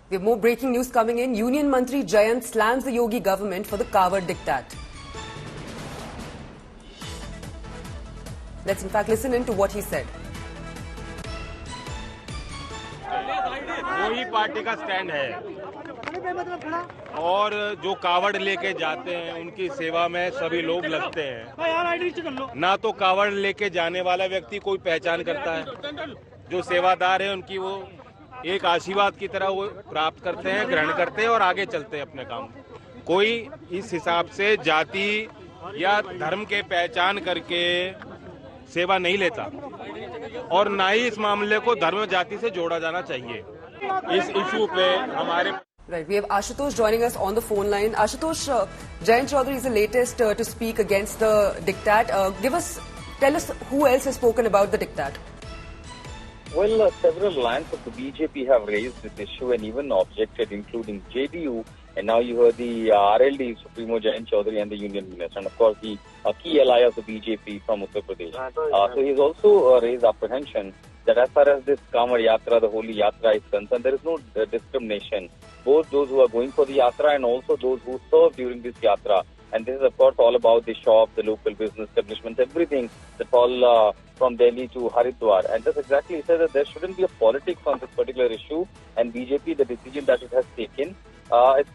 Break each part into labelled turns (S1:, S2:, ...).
S1: We have more breaking news coming in. Union Mantri Jayant slams the Yogi government for the Kawad Diktat. Let's in fact listen in to what he said.
S2: वही party का stand है और जो कावड़ लेके जाते हैं उनकी सेवा में सभी लोग लगते हैं। ना तो कावड़ लेके जाने वाला व्यक्ति कोई पहचान करता है, जो सेवादार है उनकी वो एक आशीर्वाद की तरह वो प्राप्त करते हैं, ग्रहण करते हैं और आगे चलते हैं अपने काम। कोई इस हिसाब से जाति या धर्म के पहचान करके सेवा नहीं लेता और ना ही इस मामले को धर्म जाति से जोड़ा जाना चाहिए। इस इशू पे हमारे
S1: Right, we have Ashutosh joining us on the phone line. Ashutosh, Jayant Chaudhary is the latest to speak against the diktat. Tell us who else has spoken about the diktat.
S3: Well, several lines of the BJP have raised this issue and even objected, including JDU. And now you heard the RLD, Supremo Jayant Chaudhary and the Union Minister. And of course, the key ally of the BJP from Uttar Pradesh. So he's also raised apprehension that as far as this Kamar Yatra, the holy Yatra is concerned, there is no discrimination. Both those who are going for the Yatra and also those who serve during this Yatra. And this is of course all about the shop, the local business establishments, everything. That's all from Delhi to Haridwar. And that's exactly, he said that there shouldn't be a politics on this particular issue. And BJP, the decision that it has taken,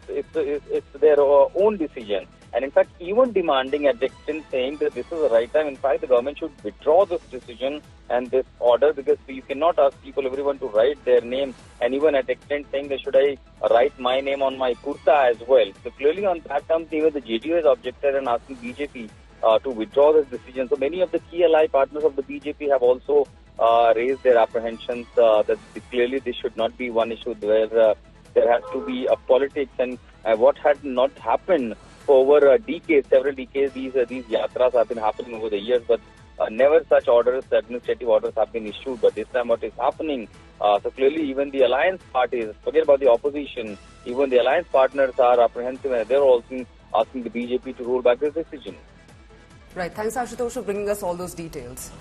S3: it's their own decision. And in fact, even demanding at the extent saying that this is the right time. In fact, the government should withdraw this decision and this order, because you cannot ask everyone to write their name, and even at the extent saying that should I write my name on my kurta as well. So clearly on that term, even the JDU has objected and asking BJP to withdraw this decision. So many of the key ally partners of the BJP have also raised their apprehensions that clearly this should not be one issue where there has to be a politics, and what had not happened for over decades, several decades, these yatras have been happening over the years, but never such orders, administrative orders have been issued. But this time what is happening, so clearly even the alliance parties, forget about the opposition, even the alliance partners are apprehensive and they're also asking the BJP to roll back this decision.
S1: Right, thanks Ashutosh for bringing us all those details.